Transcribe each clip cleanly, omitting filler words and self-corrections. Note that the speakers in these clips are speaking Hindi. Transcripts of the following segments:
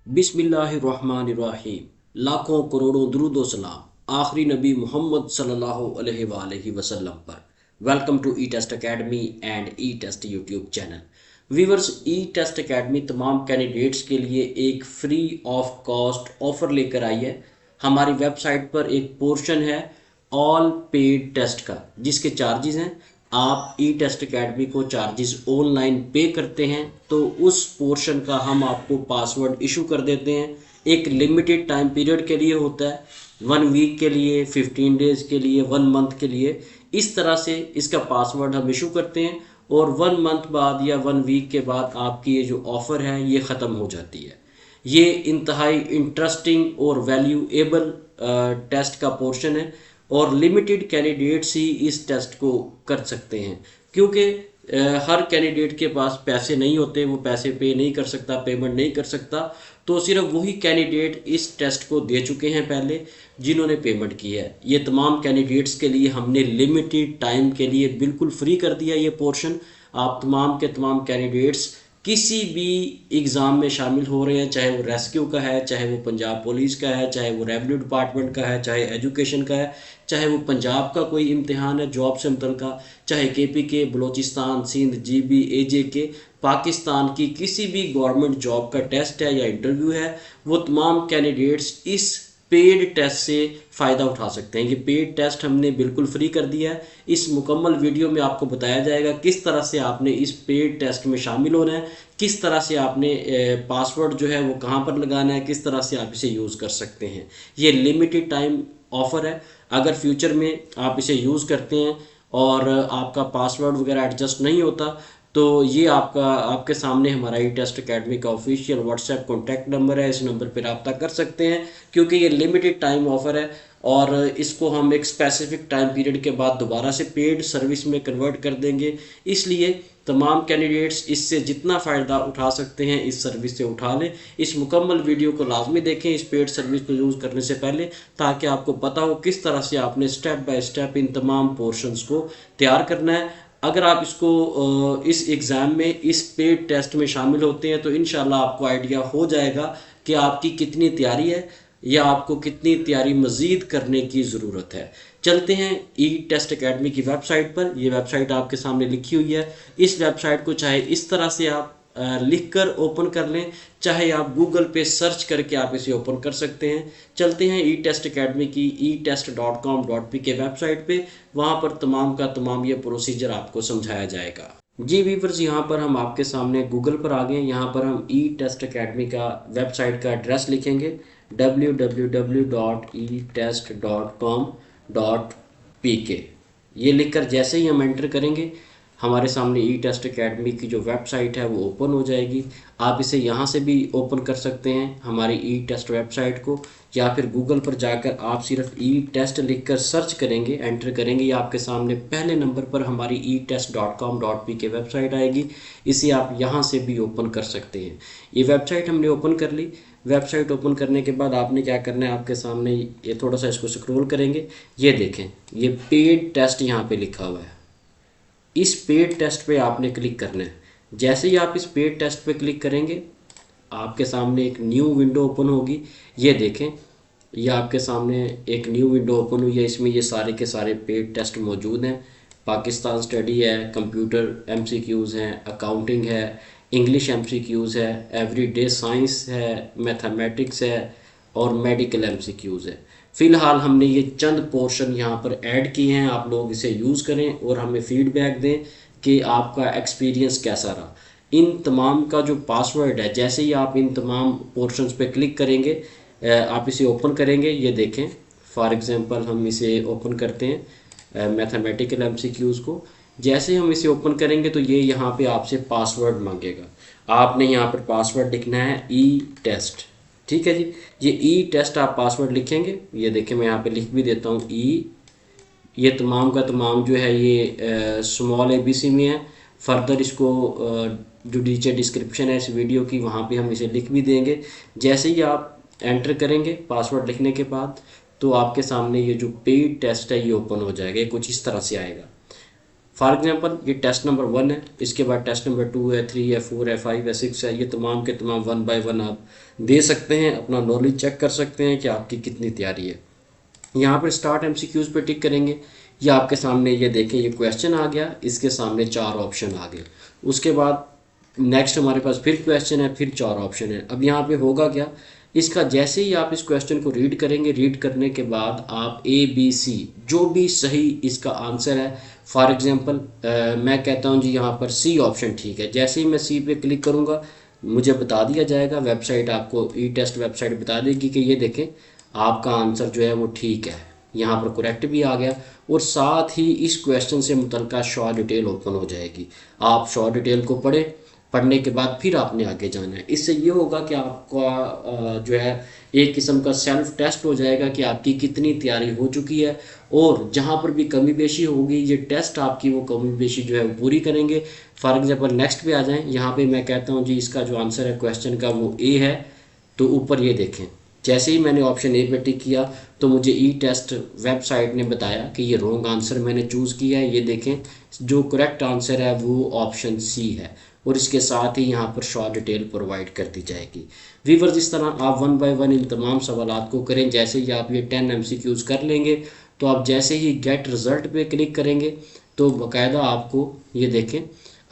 बिस्मिल्लाहिर्रहमानिर्रहीम। लाखों करोड़ों दुरूद व सलाम आखिरी नबी मोहम्मद सल्लल्लाहु अलैहि वसल्लम पर। Welcome to E test academy and E test YouTube channel. Viewers, E test academy तमाम कैंडिडेट्स के लिए एक फ्री ऑफ कॉस्ट ऑफ़र लेकर आई है। हमारी वेबसाइट पर एक पोर्शन है ऑल पेड टेस्ट का, जिसके चार्जेस हैं। आप ई टेस्ट अकेडमी को चार्जेस ऑनलाइन पे करते हैं तो उस पोर्शन का हम आपको पासवर्ड इशू कर देते हैं। एक लिमिटेड टाइम पीरियड के लिए होता है, 1 वीक के लिए, 15 डेज के लिए, 1 मंथ के लिए। इस तरह से इसका पासवर्ड हम इशू करते हैं और 1 मंथ बाद या 1 वीक के बाद आपकी ये जो ऑफ़र है ये ख़त्म हो जाती है। ये इंतहाई इंटरेस्टिंग और वैल्यूएबल टेस्ट का पोर्शन है और लिमिटेड कैंडिडेट्स ही इस टेस्ट को कर सकते हैं, क्योंकि हर कैंडिडेट के पास पैसे नहीं होते, वो पैसे पे नहीं कर सकता, पेमेंट नहीं कर सकता। तो सिर्फ वही कैंडिडेट इस टेस्ट को दे चुके हैं पहले, जिन्होंने पेमेंट की है। ये तमाम कैंडिडेट्स के लिए हमने लिमिटेड टाइम के लिए बिल्कुल फ्री कर दिया ये पोर्शन। आप तमाम के तमाम कैंडिडेट्स किसी भी एग्ज़ाम में शामिल हो रहे हैं, चाहे वो रेस्क्यू का है, चाहे वो पंजाब पुलिस का है, चाहे वो रेवेन्यू डिपार्टमेंट का है, चाहे एजुकेशन का है, चाहे वो पंजाब का कोई इम्तिहान है जॉब से मुतल्लिका, चाहे KPK, Balochistan, Sindh, GB, AJK, Pakistan की किसी भी गवर्नमेंट जॉब का टेस्ट है या इंटरव्यू है, वो तमाम कैंडिडेट्स इस पेड टेस्ट से फ़ायदा उठा सकते हैं। ये पेड टेस्ट हमने बिल्कुल फ्री कर दिया है। इस मुकम्मल वीडियो में आपको बताया जाएगा किस तरह से आपने इस पेड टेस्ट में शामिल होना है, किस तरह से आपने पासवर्ड जो है वो कहाँ पर लगाना है, किस तरह से आप इसे यूज़ कर सकते हैं। ये लिमिटेड टाइम ऑफ़र है। अगर फ्यूचर में आप इसे यूज़ करते हैं और आपका पासवर्ड वगैरह एडजस्ट नहीं होता तो ये आपके सामने हमारा ई टेस्ट अकेडमी का ऑफिशियल व्हाट्सएप कॉन्टैक्ट नंबर है। इस नंबर पर रब्ता कर सकते हैं, क्योंकि ये लिमिटेड टाइम ऑफ़र है और इसको हम एक स्पेसिफिक टाइम पीरियड के बाद दोबारा से पेड सर्विस में कन्वर्ट कर देंगे। इसलिए तमाम कैंडिडेट्स इससे जितना फ़ायदा उठा सकते हैं इस सर्विस से उठा लें। इस मुकम्मल वीडियो को लाजमी देखें इस पेड सर्विस को यूज़ करने से पहले, ताकि आपको पता हो किस तरह से आपने स्टेप बाय स्टेप इन तमाम पोर्शंस को तैयार करना है। अगर आप इसको इस एग्ज़ाम में इस पेड टेस्ट में शामिल होते हैं तो इंशाल्लाह आपको आइडिया हो जाएगा कि आपकी कितनी तैयारी है या आपको कितनी तैयारी मज़ीद करने की ज़रूरत है। चलते हैं ई टेस्ट अकेडमी की वेबसाइट पर। ये वेबसाइट आपके सामने लिखी हुई है। इस वेबसाइट को चाहे इस तरह से आप लिख कर ओपन कर लें, चाहे आप गूगल पे सर्च करके आप इसे ओपन कर सकते हैं। चलते हैं ई टेस्ट अकेडमी की etest.com.pk वेबसाइट पे। वहाँ पर तमाम का तमाम ये प्रोसीजर आपको समझाया जाएगा। जी व्यूअर्स, यहाँ पर हम आपके सामने गूगल पर आ गए। यहाँ पर हम ई टेस्ट अकेडमी का वेबसाइट का एड्रेस लिखेंगे www.etest.com.pk। ये लिखकर जैसे ही हम एंटर करेंगे हमारे सामने ई टेस्ट अकेडमी की जो वेबसाइट है वो ओपन हो जाएगी। आप इसे यहाँ से भी ओपन कर सकते हैं हमारी ई टेस्ट वेबसाइट को, या फिर गूगल पर जाकर आप सिर्फ ई टेस्ट लिखकर सर्च करेंगे, एंटर करेंगे, ये आपके सामने पहले नंबर पर हमारी etest.com.pk वेबसाइट आएगी। इसे आप यहाँ से भी ओपन कर सकते हैं। ये वेबसाइट हमने ओपन कर ली। वेबसाइट ओपन करने के बाद आपने क्या करना है, आपके सामने ये थोड़ा सा इसको स्क्रॉल करेंगे, ये देखें ये पेड टेस्ट यहाँ पे लिखा हुआ है। इस पेड टेस्ट पे आपने क्लिक करना है। जैसे ही आप इस पेड टेस्ट पे क्लिक करेंगे आपके सामने एक न्यू विंडो ओपन होगी। ये देखें, ये आपके सामने एक न्यू विंडो ओपन हुई है। इसमें ये सारे के सारे पेड टेस्ट मौजूद हैं। पाकिस्तान स्टडी है, कंप्यूटर MCQs हैं, अकाउंटिंग है, इंग्लिश MCQs है, एवरीडे साइंस है, मैथमेटिक्स है और मेडिकल MCQs है। फ़िलहाल हमने ये चंद पोर्शन यहाँ पर ऐड किए हैं। आप लोग इसे यूज़ करें और हमें फ़ीडबैक दें कि आपका एक्सपीरियंस कैसा रहा। इन तमाम का जो पासवर्ड है, जैसे ही आप इन तमाम पोर्शंस पे क्लिक करेंगे, आप इसे ओपन करेंगे, ये देखें फॉर एग्ज़ाम्पल हम इसे ओपन करते हैं मैथमेटिकल MCQs को। जैसे हम इसे ओपन करेंगे तो ये यहाँ पे आपसे पासवर्ड मांगेगा। आपने यहाँ पर पासवर्ड लिखना है ई टेस्ट, ठीक है जी। ये ई टेस्ट आप पासवर्ड लिखेंगे, ये देखें मैं यहाँ पे लिख भी देता हूँ ये तमाम का तमाम जो है ये स्मॉल ABC में है। फर्दर इसको जो नीचे डिस्क्रिप्शन है इस वीडियो की, वहाँ पे हम इसे लिख भी देंगे। जैसे ही आप एंटर करेंगे पासवर्ड लिखने के बाद तो आपके सामने ये जो पेड टेस्ट है ये ओपन हो जाएगा। ये कुछ इस तरह से आएगा। फॉर एग्जांपल ये टेस्ट नंबर 1 है, इसके बाद टेस्ट नंबर 2 है, 3 है, 4 है, 5 है, 6 है, ये तमाम के तमाम 1 बाय 1 आप दे सकते हैं, अपना नॉलेज चेक कर सकते हैं कि आपकी कितनी तैयारी है। यहाँ पर स्टार्ट एमसीक्यूज़ पे टिक करेंगे, या आपके सामने ये देखें ये क्वेश्चन आ गया, इसके सामने 4 ऑप्शन आ गए। उसके बाद नेक्स्ट हमारे पास फिर क्वेश्चन है, फिर 4 ऑप्शन है। अब यहाँ पे होगा क्या, इसका जैसे ही आप इस क्वेश्चन को रीड करेंगे, रीड करने के बाद आप ए बी सी जो भी सही इसका आंसर है, फॉर एग्जांपल मैं कहता हूँ जी यहाँ पर सी ऑप्शन ठीक है। जैसे ही मैं सी पे क्लिक करूँगा मुझे बता दिया जाएगा, वेबसाइट आपको ई टेस्ट वेबसाइट बता देगी कि ये देखें आपका आंसर जो है वो ठीक है, यहाँ पर करेक्ट भी आ गया। और साथ ही इस क्वेश्चन से मुतल्लिका शॉर्ट डिटेल ओपन हो जाएगी। आप शॉर्ट डिटेल को पढ़ें, पढ़ने के बाद फिर आपने आगे जाना है। इससे ये होगा कि आपका जो है एक किस्म का सेल्फ टेस्ट हो जाएगा कि आपकी कितनी तैयारी हो चुकी है, और जहाँ पर भी कमी बेशी होगी ये टेस्ट आपकी वो कमी बेशी जो है वो पूरी करेंगे। फॉर एग्जांपल नेक्स्ट पे आ जाएं, यहाँ पे मैं कहता हूँ जी इसका जो आंसर है क्वेश्चन का वो ए है, तो ऊपर ये देखें जैसे ही मैंने ऑप्शन ए पे टिक किया तो मुझे ई टेस्ट वेबसाइट ने बताया कि ये रॉन्ग आंसर मैंने चूज़ किया है। ये देखें जो करेक्ट आंसर है वो ऑप्शन सी है, और इसके साथ ही यहाँ पर शॉर्ट डिटेल प्रोवाइड कर दी जाएगी। व्यूअर्स इस तरह आप 1 बाय 1 इन तमाम सवालात को करें। जैसे ही आप ये 10 MCQs कर लेंगे तो आप जैसे ही गेट रिज़ल्ट पे क्लिक करेंगे तो बाकायदा आपको ये देखें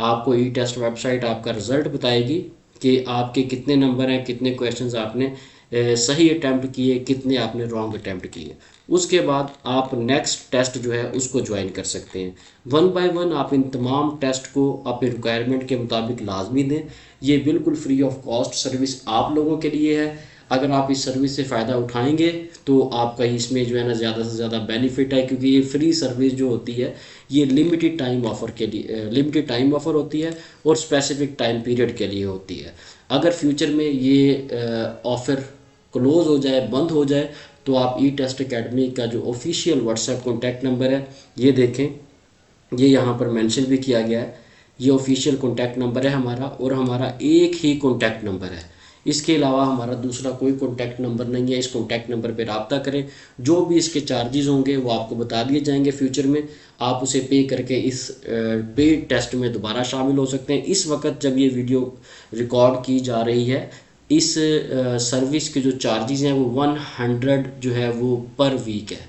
आपको ई टेस्ट वेबसाइट आपका रिज़ल्ट बताएगी कि आपके कितने नंबर हैं, कितने क्वेश्चंस आपने सही अटैम्प्ट किए, कितने आपने रॉन्ग अटैम्प्ट किए। उसके बाद आप नेक्स्ट टेस्ट जो है उसको ज्वाइन कर सकते हैं। 1 बाय 1 आप इन तमाम टेस्ट को अपने रिक्वायरमेंट के मुताबिक लाजमी दें। ये बिल्कुल फ्री ऑफ कॉस्ट सर्विस आप लोगों के लिए है। अगर आप इस सर्विस से फ़ायदा उठाएंगे तो आपका इसमें जो है ना ज़्यादा से ज़्यादा बेनिफिट है, क्योंकि ये फ्री सर्विस जो होती है ये लिमिटेड टाइम ऑफ़र के लिए लिमिटेड टाइम ऑफ़र होती है और स्पेसिफिक टाइम पीरियड के लिए होती है। अगर फ्यूचर में ये ऑफ़र क्लोज़ हो जाए, बंद हो जाए, तो आप ई टेस्ट अकेडमी का जो ऑफिशियल व्हाट्सएप कॉन्टैक्ट नंबर है ये देखें, ये यहाँ पर मेंशन भी किया गया है। ये ऑफिशियल कॉन्टैक्ट नंबर है हमारा, और हमारा एक ही कॉन्टैक्ट नंबर है। इसके अलावा हमारा दूसरा कोई कॉन्टैक्ट नंबर नहीं है। इस कॉन्टैक्ट नंबर पर रब्ता करें। जो भी इसके चार्जेस होंगे वो आपको बता दिए जाएंगे फ्यूचर में। आप उसे पे करके इस पेड टेस्ट में दोबारा शामिल हो सकते हैं। इस वक्त जब ये वीडियो रिकॉर्ड की जा रही है, इस सर्विस के जो चार्जेस हैं वो 100 जो है वो पर वीक है,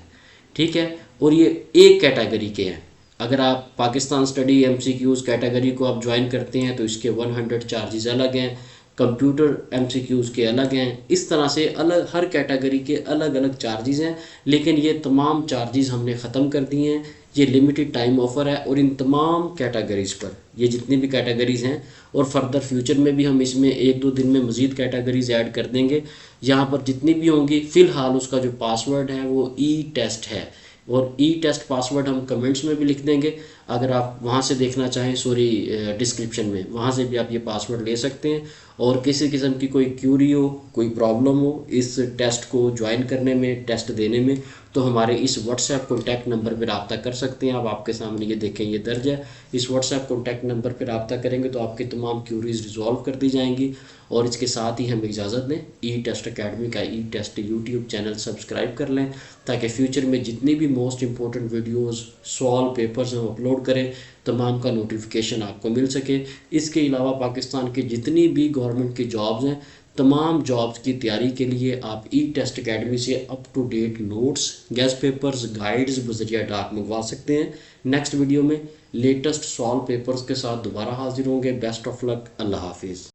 ठीक है। और ये एक कैटेगरी के हैं। अगर आप पाकिस्तान स्टडी MCQs कैटेगरी को आप ज्वाइन करते हैं तो इसके 100 चार्जेस अलग हैं, कंप्यूटर MCQs के अलग हैं। इस तरह से अलग हर कैटेगरी के अलग अलग चार्जेस हैं, लेकिन ये तमाम चार्जेस हमने ख़त्म कर दिए हैं। ये लिमिटेड टाइम ऑफ़र है, और इन तमाम कैटेगरीज़ पर ये जितनी भी कैटेगरीज़ हैं, और फर्दर फ्यूचर में भी हम इसमें 1-2 दिन में मज़ीद कैटेगरीज़ ऐड कर देंगे। यहाँ पर जितनी भी होंगी फ़िलहाल उसका जो पासवर्ड है वो ई टेस्ट है, और ई टेस्ट पासवर्ड हम कमेंट्स में भी लिख देंगे। अगर आप वहाँ से देखना चाहें, सॉरी डिस्क्रिप्शन में, वहाँ से भी आप ये पासवर्ड ले सकते हैं। और किसी किस्म की कोई क्यूरी हो, कोई प्रॉब्लम हो इस टेस्ट को ज्वाइन करने में, टेस्ट देने में, तो हमारे इस व्हाट्सएप कॉन्टैक्ट नंबर पर रब्ता कर सकते हैं। अब आपके सामने ये देखें ये दर्ज है। इस व्हाट्सएप कॉन्टैक्ट नंबर पर रब्ता करेंगे तो आपकी तमाम क्यूरीज रिजॉल्व कर दी जाएंगी। और इसके साथ ही हमें इजाज़त दें, ई टेस्ट अकेडमी का ई टेस्ट यूट्यूब चैनल सब्सक्राइब कर लें, ताकि फ्यूचर में जितनी भी मोस्ट इंपॉर्टेंट वीडियोज़, सवाल पेपर्स हम अपलोड करें, तमाम का नोटिफिकेशन आपको मिल सके। इसके अलावा पाकिस्तान की जितनी भी गवर्नमेंट की जॉब्स हैं, तमाम जॉब्स की तैयारी के लिए आप ई टेस्ट अकेडमी से up to date notes, guess papers, guides बज़रिया डाक मंगवा सकते हैं। नेक्स्ट वीडियो में लेटेस्ट सॉल्व पेपर्स के साथ दोबारा हाजिर होंगे। बेस्ट ऑफ लक, अल्लाह हाफिज़।